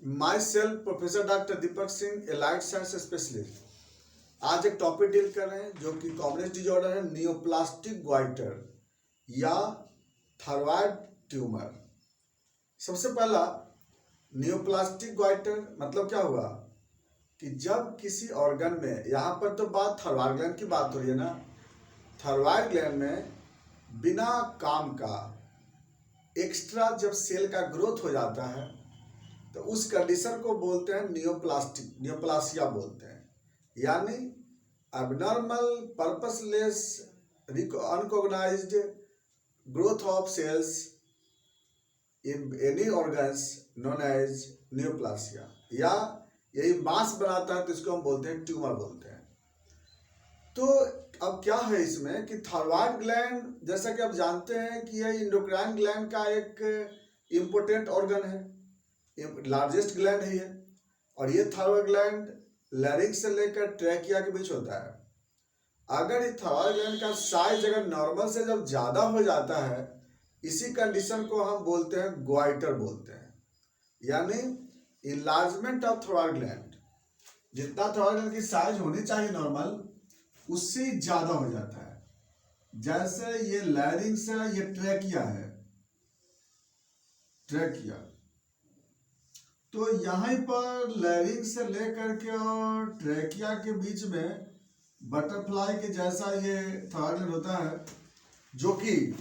My self professor doctor Deepak Singh, allied science specialist. आज एक topic deal कर रहे हैं जो कि कॉम्प्लेक्स डिजॉर्डर है, नियोप्लास्टिक ग्वाइटर या थायराइड ट्यूमर। सबसे पहला, नियोप्लास्टिक ग्वाइटर मतलब क्या हुआ कि जब किसी ऑर्गन में, यहाँ पर तो बात थायराइड ग्लैंड की बात हो रही है ना, थायराइड ग्लैंड में बिना काम का एक्स्ट्रा जब सेल का ग्रोथ हो जाता है तो उस कंडीशन को बोलते हैं नियोप्लासिया बोलते हैं, यानी abnormal purposeless uncoordinated growth of cells in any organs known as neoplasia, या यही मास बनाता है तो इसको हम बोलते हैं ट्यूमर बोलते हैं। तो अब क्या है इसमें कि थायराइड ग्लैंड, जैसा कि आप जानते हैं कि यह इंडोक्राइन ग्लैंड का एक इम्पोर्टेंट ऑर्गन है, लार्जेस्ट ग्लैंड है ये, और ये थायराइड ग्लैंड लैरिंक्स से लेकर ट्रैकिया के बीच होता है। अगर ये थायराइड ग्लैंड का साइज अगर नॉर्मल से जब ज़्यादा हो जाता है, इसी कंडीशन को हम बोलते हैं ग्वाइटर बोलते हैं, यानी इनलार्जमेंट ऑफ थायराइड ग्लैंड। जितना थायराइड ग्लैंड की साइज होनी चाहिए नॉर्मल, उससे ज़्यादा हो जाता है। जैसे ये लैरिंक्स है, ये ट्रैकिया है, ट्रैकिया। तो यहाँ पर लैरिंक्स से लेकर के और ट्रैकिया के बीच में बटरफ्लाई के जैसा ये थायराइड होता है, जो कि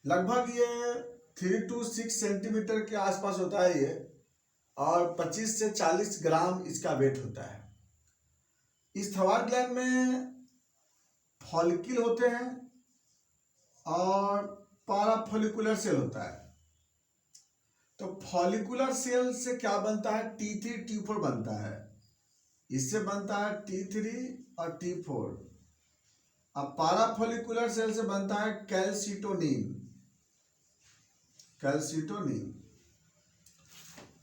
लगभग ये 3 to 6 सेंटीमीटर के आसपास होता है ये, और 25 से 40 ग्राम इसका वेट होता है। इस थायराइड ग्लैंड में फॉलिकल होते हैं और पाराफॉलिकुलर सेल होता है। तो फॉलिकुलर सेल से क्या बनता है? T3 T4 बनता है, इससे बनता है T3 और T4। अब पाराफॉलिकुलर सेल से बनता है कैल्सिटोनिन, कैल्सिटोनिन।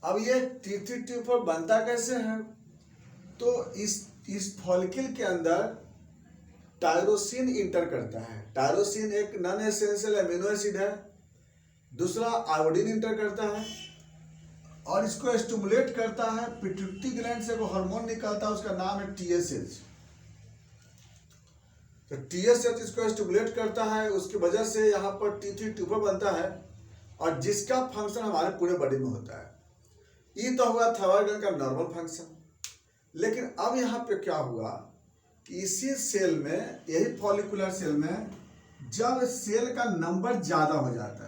अब ये T3 T4 बनता कैसे है? तो इस फॉलिकल के अंदर टायरोसिन इंटर करता है। टायरोसिन एक नॉन एसेंशियल अमीनो एसिड है। दूसरा, आयोडीन इंटर करता है और इसको स्टिमुलेट करता है। पिट्यूटरी ग्लैंड से वो हार्मोन निकलता है, उसका नाम है TSH। तो TSH इसको स्टिमुलेट करता है, उसकी वजह से यहाँ पर T3 T4 बनता है, और जिसका फंक्शन हमारे पूरे बॉडी में होता है। ये तो हुआ थायराइड ग्लैंड का नॉर्मल फंक्शन। लेकिन अब यहाँ पे क्या हुआ कि इसी सेल में, यही फॉलिकुलर सेल में, जब सेल का नंबर ज्यादा हो जाता है,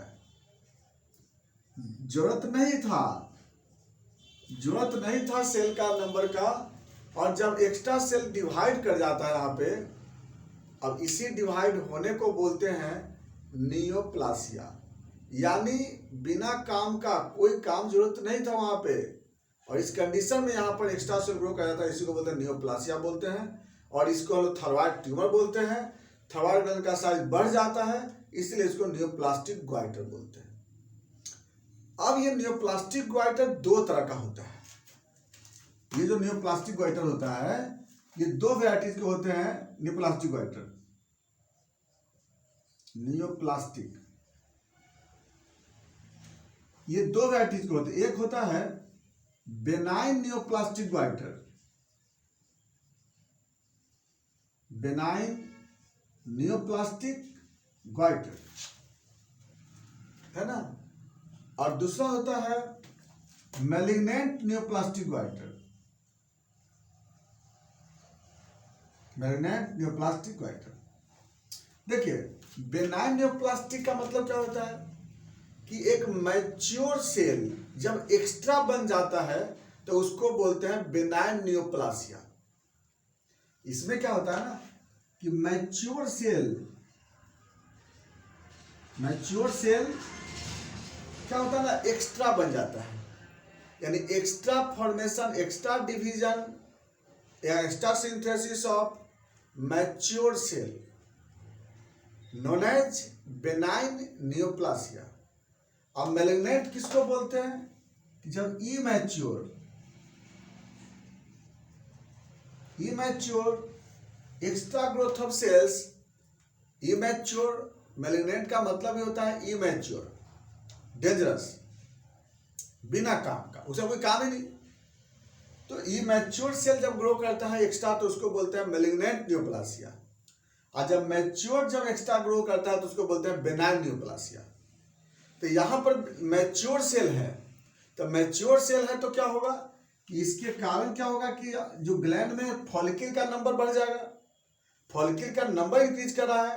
जरूरत नहीं था सेल का नंबर का, और जब एक्स्ट्रा सेल डिवाइड कर जाता है यहाँ पे, अब इसी डिवाइड होने को बोलते हैं नियोप्लासिया, यानी बिना काम का, कोई काम जरूरत नहीं था वहां पे, और इस कंडीशन में यहाँ पर एक्स्ट्रा सेल ग्रो कर जाता है, इसी को बोलते हैं नियोप्लासिया बोलते हैं, और इसको हम लोग थायराइड ट्यूमर बोलते हैं। थायराइड ग्लैंड का साइज बढ़ जाता है, इसलिए इसको नियोप्लास्टिक ग्वाइटर बोलते हैं। अब ये नियोप्लास्टिक ग्वाइटर दो तरह का होता है। ये जो नियोप्लास्टिक ग्वाइटर होता है, ये दो वैरायटीज के होते हैं। नियोप्लास्टिक ग्वाइटर, नियोप्लास्टिक, ये दो वैरायटीज के होते हैं। एक होता है benign neoplastic goitre, benign neoplastic goitre है ना, और दूसरा होता है malignant neoplastic goitre, malignant neoplastic goitre. देखिए, बेनाइन नियोप्लास्टिक का मतलब क्या होता है कि एक मैच्योर सेल जब एक्स्ट्रा बन जाता है तो उसको बोलते हैं बेनाइन नियोप्लासिया। इसमें क्या होता है ना कि मैच्योर सेल क्या होता है ना, एक्स्ट्रा बन जाता है, यानी एक्स्ट्रा फॉर्मेशन, एक्स्ट्रा डिवीजन या extra synthesis of mature cell known as benign neoplasia. अब मैलिग्नेंट किसको बोलते हैं कि जब immature extra growth of cells, immature, malignant का मतलब ही होता है इमैच्योर, डेंजरस, बिना काम का, उसे कोई काम ही नहीं। तो इमैच्योर सेल जब ग्रो करता है एक्स्ट्रा तो उसको बोलते हैं मैलिग्नेंट नियोप्लासिया, और जब एक्स्ट्रा ग्रो करता है तो उसको बोलते हैं बेनाइन नियोप्लासिया। तो यहाँ पर मैच्योर सेल है, तो मैच्योर सेल है तो क्या होगा कि इसके कारण क्या होगा कि जो ग्लैंड में फॉलिकल का नंबर बढ़ जाएगा, फॉलिकल का नंबर इंक्रीज कर रहा है,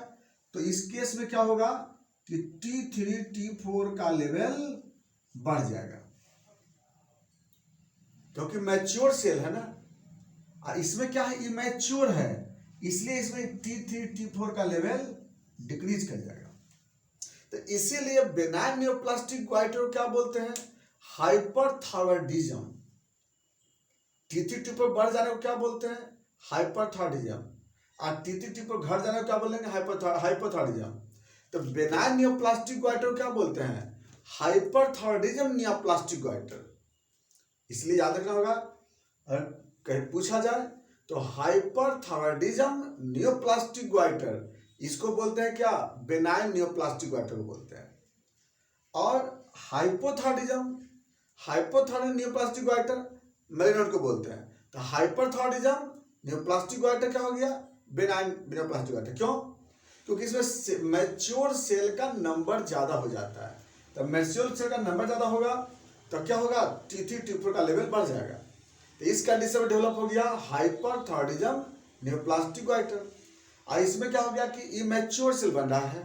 तो इस केस में क्या होगा कि T3 T4 का लेवल बढ़ जाएगा, क्योंकि मैच्योर सेल है ना। और इसमें क्या है, इमैच्योर है, इसलिए इसमें T3 T4 का लेवल डिक्रीज कर जाएगा। तो इसीलिए बेनाइन नियोप्लास्टिक ग्वाइटर क्या बोलते हैं, हाइपरथायरॉयडिज्म। T3 T4 बढ़ जाने को क्या बोलते हैं, हाइपरथायरॉयडिज्म, और T3 T4 घट जाने को क्या बोलेंगे, हाइपोथायरॉयडिज्म। तो बेनाइन नियोप्लास्टिक ग्वाइटर क्या बोलते हैं, हाइपरथायरॉयडिज्म नियोप्लास्टिक ग्वाइटर। इसलिए याद रखना होगा, अगर कहीं पूछा जाए तो हाइपरथायरॉयडिज्म नियोप्लास्टिक ग्वाइटर, इसको बोलते हैं क्या, बेनाइन नियोप्लास्टिक ग्वाइटर को बोलते हैं। और हाइपोथायरॉयडिज्म नियोप्लास्टिक ग्वाइटर मैलिग्नेंट को बोलते हैं। तो हाइपरथायरॉयडिज्म नियोप्लास्टिक ग्वाइटर क्या हो गया, बेनाइन नियोप्लास्टिक ग्वाइटर। क्यों, क्योंकि इसमें मैच्योर सेल का नंबर ज्यादा हो जाता है। तो मैच्योर सेल का नंबर ज्यादा होगा तो क्या होगा, T3 T4 का लेवल बढ़ जाएगा। तो इस कंडीशन में डेवलप हो गया हाइपरथायरॉयडिज्म नियोप्लास्टिक ग्वाइटर। और इसमें क्या हो गया कि इमैच्योर सेल बन रहा है,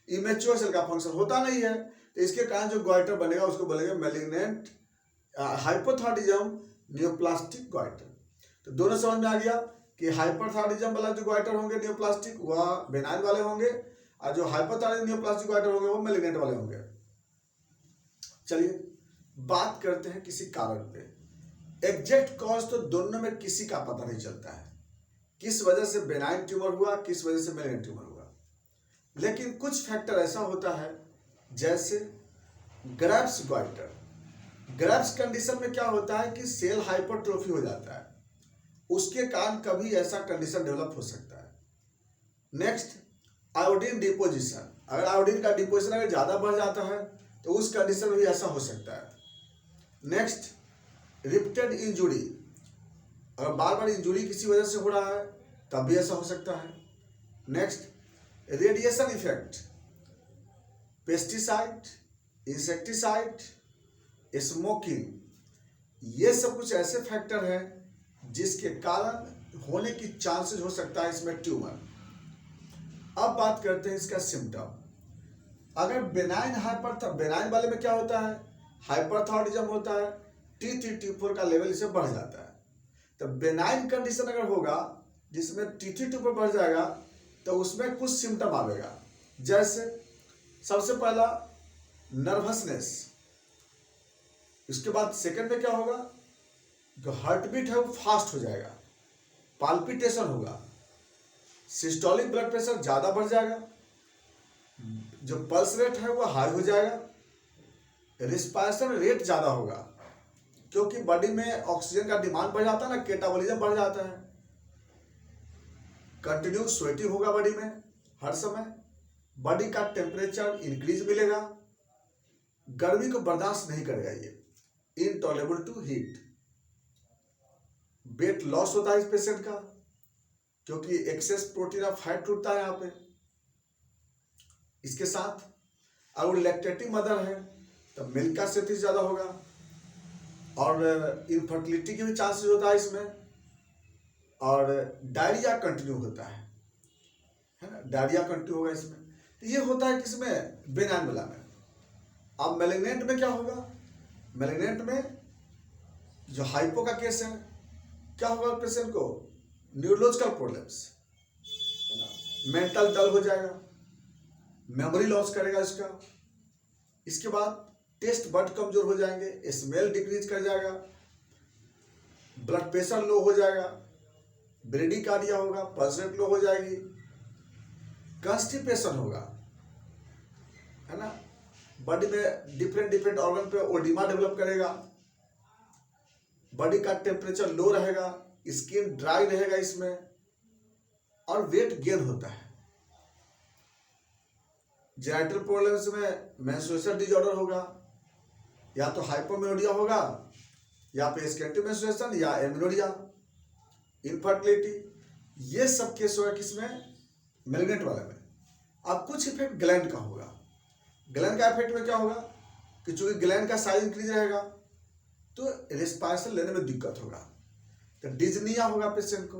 इमैच्योर सेल का फंक्शन होता नहीं है, तो इसके कारण जो ग्वाइटर बनेगा उसको बोलेंगे मैलिग्नेंट हाइपोथायरॉयडिज्म नियोप्लास्टिक ग्वाइटर। तो दोनों समझ में आ गया कि हाइपरथायरॉयडिज्म वाला जो ग्वाइटर होंगे नियोप्लास्टिक वह बेनाइन वाले होंगे, और जो हाइपोथायरॉयडिज्म नियोप्लास्टिक ग्वाइटर होंगे वो मैलिग्नेंट वाले होंगे। चलिए बात करते हैं किसी कारण पे। एग्जैक्ट कॉज तो दोनों में किसी का पता नहीं चलता है, किस वजह से बेनाइन ट्यूमर हुआ, किस वजह से मैलिग्नेंट ट्यूमर हुआ। लेकिन कुछ फैक्टर ऐसा होता है, जैसे ग्रेव्स ग्वाइटर। ग्रेव्स कंडीशन में क्या होता है कि सेल हाइपरट्रोफी हो जाता है, उसके कारण कभी ऐसा कंडीशन डेवलप हो सकता है। Next, iodine deposition. अगर आयोडीन का डिपोजिशन अगर ज़्यादा बढ़ जाता है तो उस कंडीशन में भी ऐसा हो सकता है। Next, repeated injury. अगर बार बार इंजुरी किसी वजह से हो रहा है तब भी ऐसा हो सकता है। Next, radiation effect, pesticide, insecticide, smoking, ये सब कुछ ऐसे फैक्टर हैं जिसके कारण होने की चांसेस हो सकता है इसमें ट्यूमर। अब बात करते हैं इसका सिम्टम। अगर बेनाइन वाले में क्या होता है, हाइपरथायरॉयडिज्म होता है, T3 T4 का लेवल इससे बढ़ जाता है। तो बेनाइन कंडीशन अगर होगा जिसमें T3 T4 बढ़ जाएगा तो उसमें कुछ सिम्टम आएगा, जैसे सबसे पहला नर्वसनेस। इसके बाद सेकंड में क्या होगा, जो हार्ट बीट है वो फास्ट हो जाएगा, पाल्पिटेशन होगा, सिस्टोलिक ब्लड प्रेशर ज़्यादा बढ़ जाएगा, जो पल्स रेट है वो हाई हो जाएगा, रिस्पायरेशन रेट ज़्यादा होगा, क्योंकि बॉडी में ऑक्सीजन का डिमांड बढ़ जाता है ना, कैटाबॉलिज्म बढ़ जाता है। कंटिन्यू स्वेटिंग होगा बॉडी में हर समय, बॉडी का टेम्परेचर इंक्रीज मिलेगा, गर्मी को बर्दाश्त नहीं करेगा ये, intolerable to heat. Weight loss होता है इस पेशेंट का, क्योंकि एक्सेस प्रोटीन ऑफ फैट टूटता है यहाँ पे। इसके साथ अगर लैक्टेटिंग मदर है तो मिल्क का सेटिस ज़्यादा होगा, और इनफर्टिलिटी के भी चांसेस होता है इसमें, और डायरिया कंटिन्यू होता है ना, डायरिया कंटिन्यू होगा इसमें। तो ये होता है किसमें, बेनाइन वाला में। अब मैलिग्नेंट में क्या होगा, मैलिग्नेंट में जो हाइपो का केस है क्या होगा पेशेंट को, न्यूरोलॉजिकल प्रॉब्लम्स, मेंटल डल हो जाएगा, मेमोरी लॉस करेगा इसका। इसके बाद टेस्ट बड कमजोर हो जाएंगे, स्मेल डिक्रीज कर जाएगा, ब्लड प्रेशर लो हो जाएगा, ब्रेडिकार्डिया होगा, पल्स रेट लो हो जाएगी, कॉन्स्टिपेशन होगा, है ना, बॉडी में डिफरेंट ऑर्गन पे ओडिमा डेवलप करेगा, बॉडी का टेम्परेचर लो रहेगा, स्किन ड्राई रहेगा इसमें, और वेट गेन होता है। जेनेटल प्रॉब्लम्स में मेंस्ट्रुएशन डिसऑर्डर होगा, या तो हाइपोमेनोरिया होगा, या फिर स्कैंटी मेंस्ट्रुएशन, या एमेनोरिया, इनफर्टिलिटी। ये सब केस होगा किसमें? मैलिग्नेंट वाले में। अब कुछ इफेक्ट ग्लैंड का होगा। ग्लैंड का इफेक्ट में क्या होगा कि चूंकि ग्लैंड का साइज इंक्रीज रहेगा तो रेस्पिरेशन लेने में दिक्कत होगा, तो डिजनिया होगा पेशेंट को,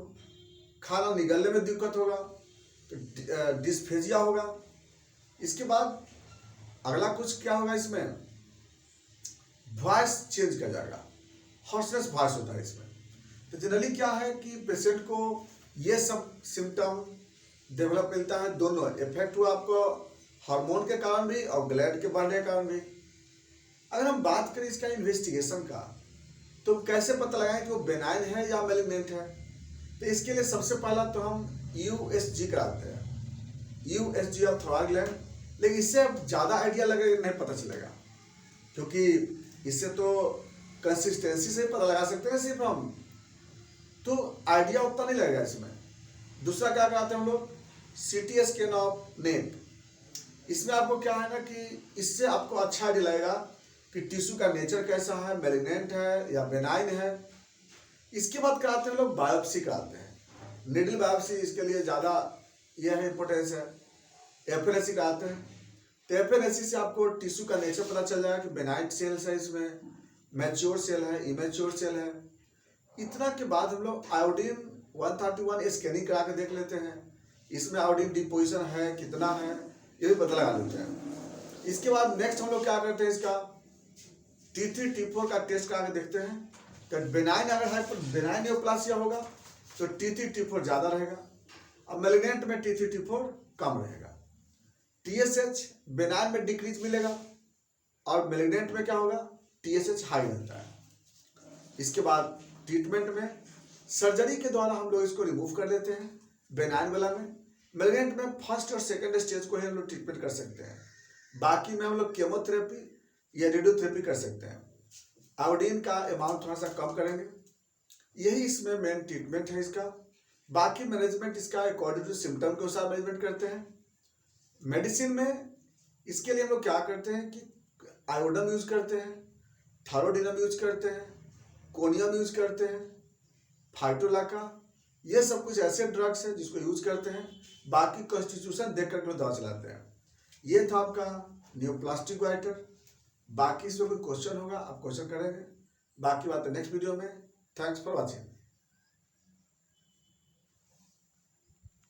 खाना निगलने में दिक्कत होगा, तो डिस्फेजिया होगा। इसके बाद अगला कुछ क्या होगा, इसमें वॉइस चेंज कर जाएगा, हॉर्सनेस वॉइस होता है इसमें। तो जनरली क्या है कि पेशेंट को ये सब सिम्टम डेवलप मिलता है, दोनों इफेक्ट हुआ आपको हार्मोन के कारण भी और ग्लैंड के बढ़ने के कारण भी। अगर हम बात करें इसका इन्वेस्टिगेशन का, तो कैसे पता लगाएं कि वो बेनाइन है या मैलिग्नेंट है? तो इसके लिए सबसे पहला तो हम यूएसजी कराते हैं, यूएसजी ऑफ थोराइक ग्लैंड। लेकिन इससे अब ज़्यादा आइडिया लगेगा नहीं पता चलेगा, क्योंकि इससे तो कंसिस्टेंसी से पता लगा सकते हैं सिर्फ हम, तो आइडिया उतना नहीं लगेगा इसमें। दूसरा क्या कराते हैं हम लोग, सीटी स्कैन ऑफ नेक। इसमें आपको क्या है ना कि इससे आपको अच्छा आइडिया लगेगा कि टिश्यू का नेचर कैसा है, मैलिग्नेंट है या बेनाइन है। इसके बाद कराते हैं लोग बायोप्सी कराते हैं, निडल बायोप्सी, इसके लिए ज़्यादा यह है इंपॉर्टेंस है। एफएनएससी कराते हैं, तो एफएनएससी से आपको टिश्यू का नेचर पता चल जाएगा कि बेनाइन सेल्स है इसमें, मैच्योर सेल है, इमेच्योर सेल है। इतना के बाद हम लोग आयोडीन 131 स्कैनिंग करा के देख लेते हैं, इसमें आयोडीन डिपोजिशन है कितना है, ये भी पता लगा लेते हैं। इसके बाद नेक्स्ट हम लोग क्या करते हैं, इसका T3 T4 का टेस्ट करा के देखते हैं। तो बेनाइन अगर है तो बेनाइन न्यूप्लासिया होगा तो T3 T4 ज़्यादा रहेगा, अब मैलिग्नेंट में T3 T4 कम रहेगा। TSH बेनाइन में डिक्रीज मिलेगा और मैलिग्नेंट में क्या होगा, TSH हाई रहता है। इसके बाद ट्रीटमेंट में सर्जरी के द्वारा हम लोग इसको रिमूव कर देते हैं बेनाइन वाला में। मैलिग्नेंट में फर्स्ट और सेकंड स्टेज को ही हम लोग ट्रीटमेंट कर सकते हैं, बाकी में हम लोग केमोथेरेपी या रेडियोथेरेपी कर सकते हैं। आयोडीन का अमाउंट थोड़ा सा कम करेंगे, यही इसमें मेन ट्रीटमेंट है इसका। बाकी मैनेजमेंट इसका अकॉर्डिंग टू सिम्टम के अनुसार मैनेजमेंट करते हैं। मेडिसिन में इसके लिए हम लोग क्या करते हैं कि आयोडम यूज करते हैं, थायरोडिनम यूज करते हैं, कोनियम यूज करते हैं, फाइटोलाका, ये सब कुछ ऐसे ड्रग्स हैं जिसको यूज करते हैं। बाकी कॉन्स्टिट्यूशन देख करके दवा चलाते हैं। ये था आपका न्यूप्लास्टिक ग्वाइटर। बाकी इसमें कोई क्वेश्चन होगा आप क्वेश्चन करेंगे, बाकी बात है नेक्स्ट वीडियो में। Thanks for watching.